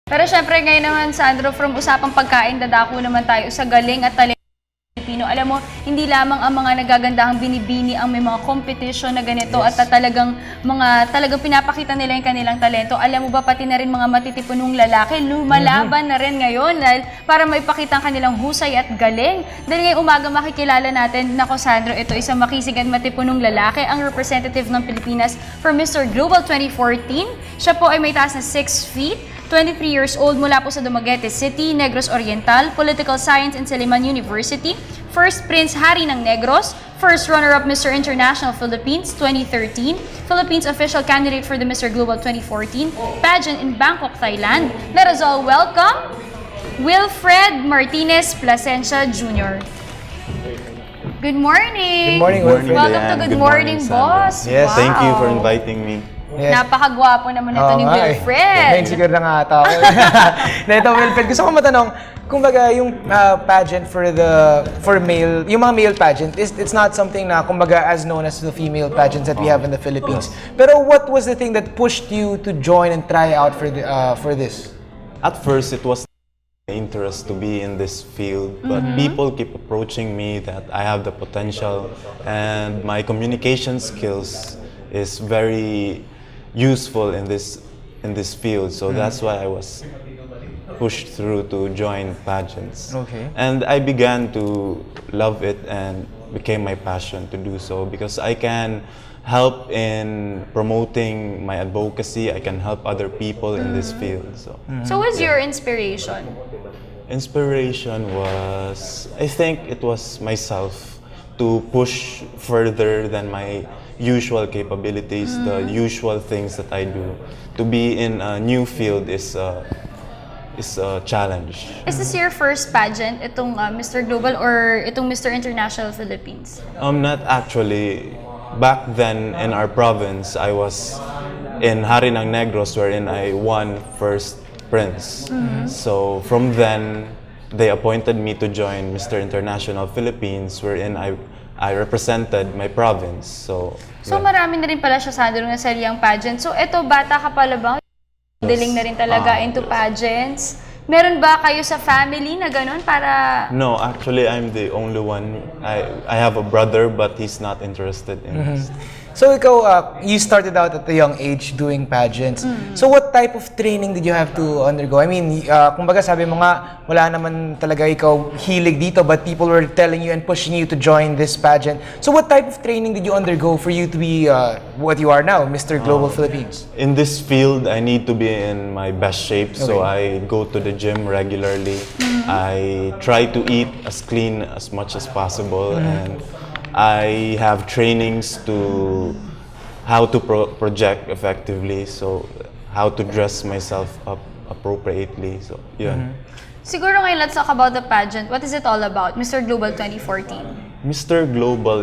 Pero syempre ngayon naman, Sandro, from usapang pagkain, dadako naman tayo sa galing at talento ng Pilipino. Alam mo, hindi lamang ang mga nagagandahang binibini ang may mga competition na ganito at talagang pinapakita nila yung kanilang talento. Alam mo ba, pati na rin mga matitipunong lalaki, lumalaban na rin ngayon dahil para maipakita ang kanilang husay at galing. Dahil ngayong umaga makikilala natin, nako Sandro, ito isang makisig at matipunong lalaki, ang representative ng Pilipinas for Mr. Global 2014. Siya po ay may taas na 6 feet, 23 years old, mula po sa Dumaguete City, Negros Oriental, Political Science in Saliman University, First Prince Hari ng Negros, First Runner-up Mr. International Philippines 2013, Philippines Official Candidate for the Mr. Global 2014 pageant in Bangkok, Thailand. Let us all welcome Wilfred Martinez Plasencia Jr. Good morning! Good morning, Wilfred. Welcome to Good Morning, Boss! Yes. Thank you for Wow. inviting me. Yes. Napakagwapo naman ito ni Wilfred. Ngayon siguro na nga ata ako. Na ito, Wilfred, gusto ko matanong, kumbaga yung pageant for male, yung mga male pageant, it's not something na kumbaga as known as the female pageants that we have in the Philippines. Pero what was the thing that pushed you to join and try out for this? At first, it was interest to be in this field, but people keep approaching me that I have the potential and my communication skills is very useful in this field. So that's why I was pushed through to join pageants. Okay. And I began to love it and became my passion to do so because I can help in promoting my advocacy. I can help other people in this field. So what's your inspiration? Inspiration was, I think it was myself to push further than my usual capabilities, the usual things that I do. To be in a new field is a challenge. Is this your first pageant, itong Mr. Global or itong Mr. International Philippines? Not actually. Back then in our province, I was in Hari ng Negros wherein I won first Prince. So from then, they appointed me to join Mr. International Philippines wherein I represented my province. So Marami na rin pala siya, Sandro, na sariyang pageant. So ito, bata ka pala ba? Diling na rin talaga into pageants. Meron ba kayo sa family na ganun para... no, actually I'm the only one. I have a brother but he's not interested in this. So ikaw, you started out at a young age doing pageants. So what type of training did you have to undergo? I mean, kumbaga sabi mo nga, wala naman talaga ikaw hilig dito, but people were telling you and pushing you to join this pageant. So what type of training did you undergo for you to be what you are now, Mr. Global Philippines? In this field, I need to be in my best shape, so I go to the gym regularly. I try to eat as clean as much as possible, and I have trainings to how to project effectively, so how to dress myself up appropriately. So, yun. Siguro ngayon, let's talk about the pageant. What is it all about, Mr. Global 2014? Mr. Global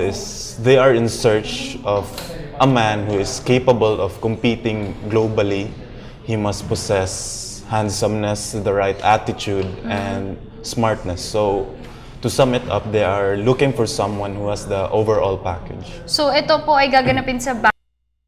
they are in search of a man who is capable of competing globally. He must possess handsomeness, the right attitude, and smartness. So, to sum it up, they are looking for someone who has the overall package. So ito po ay gaganapin sa Bangland.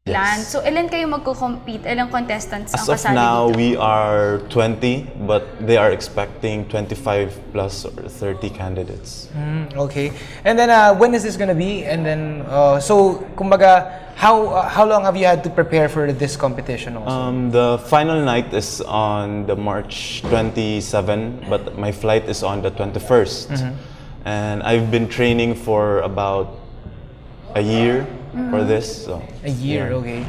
Yes. So ilan kayo magko-compete? Ilang contestants ang As of kasali now, dito? we are 20, but they are expecting 25 plus or 30 candidates. Okay. And then when is this gonna be? And then so kumbaga how long have you had to prepare for this competition also? The final night is on the March 27, but my flight is on the 21st. And I've been training for about a year for this. So, A year, yeah. okay.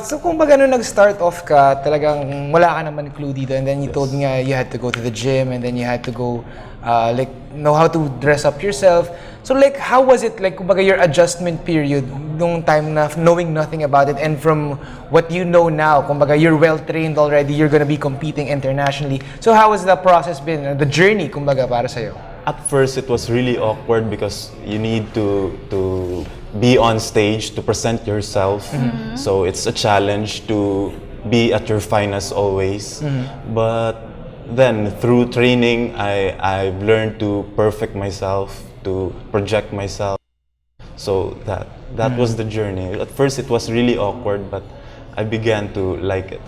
So kung baga nung nag-start off ka, talagang wala ka naman clue dito, and then you told me nga you had to go to the gym, and then you had to go like know how to dress up yourself. So like how was it like kumbaga your adjustment period nung time na knowing nothing about it, and from what you know now, kumbaga you're well trained already, you're gonna be competing internationally. So how has the process been, the journey kumbaga para sa'yo? At first, it was really awkward because you need to be on stage to present yourself. So it's a challenge to be at your finest always. But then through training, I've learned to perfect myself, to project myself. So that was the journey. At first, it was really awkward, but I began to like it.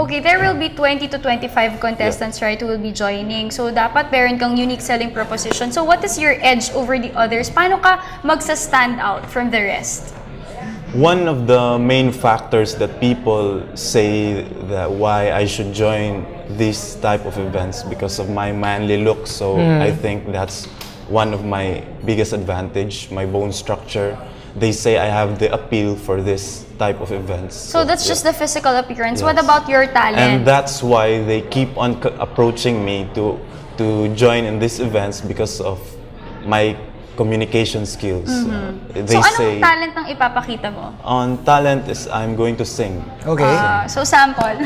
Okay, there will be 20 to 25 contestants, right, who will be joining. So, dapat meron kang unique selling proposition. So, what is your edge over the others? Paano ka magsa-stand out from the rest? One of the main factors that people say that why I should join these type of events because of my manly look. So I think that's one of my biggest advantage, my bone structure. They say I have the appeal for this type of events. So, that's just the physical appearance. What Yes. about your talent? And that's why they keep on approaching me to join in these events because of my communication skills. They so, anong say talent ang ipapakita mo? on talent is I'm going to sing. Okay. So, sample.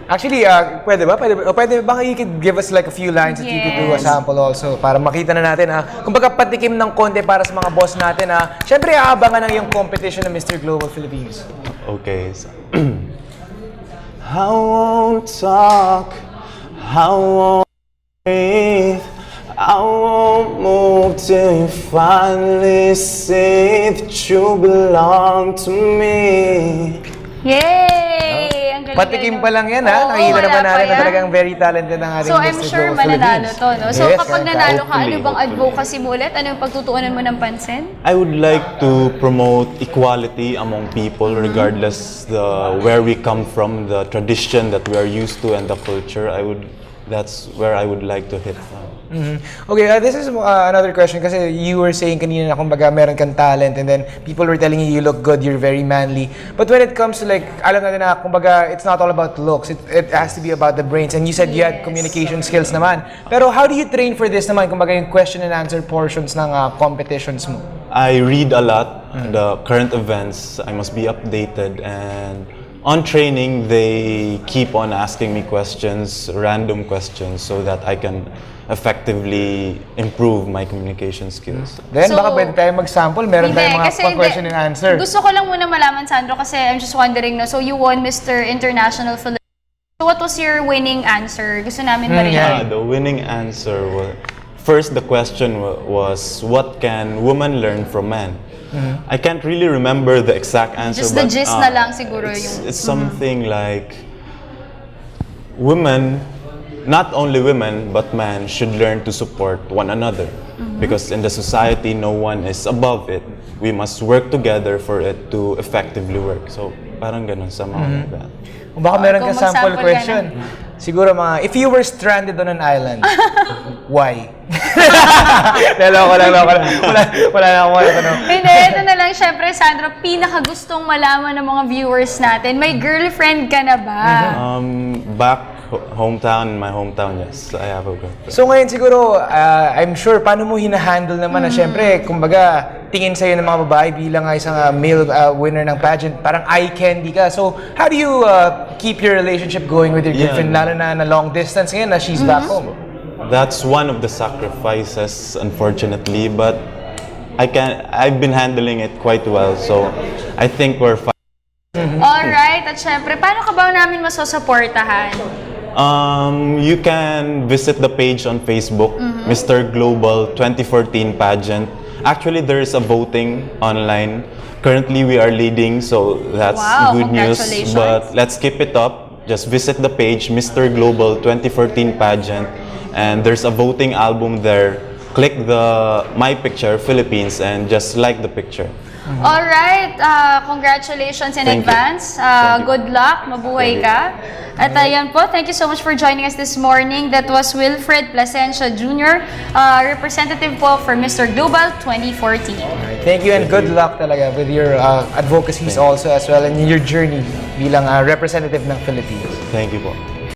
Actually, pwede ba? Pwede ba you could give us like a few lines that you could do a Yes. sample also para makita na natin kumbaga patikim ng konti para sa mga boss natin syempre aabangan ng yung competition ng Mr. Global Philippines. Okay. So I won't talk, I won't breathe, I won't move till you finally say that you belong to me. Yay! Ang galing-galing. Patikim pa lang yan Oo, Nakikita wala naman pa natin na yan. talagang very talented ng ating So, I'm Mr. sure Global mananalo Philippines. to, no? So, Yes, kapag yes, nanalo ka, ano hopefully, bang hopefully. advocacy mo ulit? Ano yung pagtutuunan mo ng pansin? I would like to promote equality among people regardless where we come from, the tradition that we are used to and the culture. That's where I would like to hit from. Okay, this is another question kasi you were saying kanina na kumbaga meron kang talent and then people were telling you you look good, you're very manly. But when it comes to like, alam natin na kumbaga it's not all about looks, it has to be about the brains. And you said you had communication skills naman. Pero how do you train for this naman, kumbaga yung question and answer portions ng competitions mo? I read a lot, the current events, I must be updated, and on training, they keep on asking me questions, random questions, so that I can effectively improve my communication skills. Then So, baka pwede tayo mag-sample, meron tayong mga question and answer. Gusto ko lang muna malaman, Sandro, kasi I'm just wondering, no? So, you won Mr. International Philippines. So, what was your winning answer? Gusto namin marinig. The winning answer was, first the question was, what can women learn from men? I can't really remember the exact answer. Just the but, gist na lang siguro it's something like women, not only women but men should learn to support one another because in the society no one is above it. We must work together for it to effectively work. So parang ganun sa mga that. Kung baka meron Ikaw kang sample mag-sample ka question. Siguro mga, if you were stranded on an island, why? Loko lang. Wala na ako tanong. Hindi, ito na lang, syempre, Sandro, pinakagustong malaman ng mga viewers natin. May girlfriend ka na ba? Back hometown, my hometown, yes, I have a girlfriend. So ngayon siguro, I'm sure, paano mo hinahandle naman na syempre, kumbaga, tingin sa'yo ng mga babae bilang isang male winner ng pageant, parang eye candy ka. So, how do you keep your relationship going with your girlfriend, lalo na long distance ngayon na she's back home? That's one of the sacrifices, unfortunately, but I've been handling it quite well, so I think we're fine. Alright, at syempre, paano ka ba namin masusuportahan? You can visit the page on Facebook, Mr. Global 2014 pageant. Actually, there is a voting online. Currently, we are leading, so that's Wow, good news. congratulations. But let's keep it up. Just visit the page, Mr. Global 2014 pageant, and there's a voting album there. Click the My Picture Philippines and just like the picture. Alright, congratulations in Thank you. advance. Thank you. Good luck, mabuhay Thank you. ka. At ayan po, thank you so much for joining us this morning. That was Wilfred Plasencia Jr., representative po for Mr. Global 2014. Thank you and good luck talaga with your advocacies also as well and in your journey bilang representative ng Philippines. Thank you po.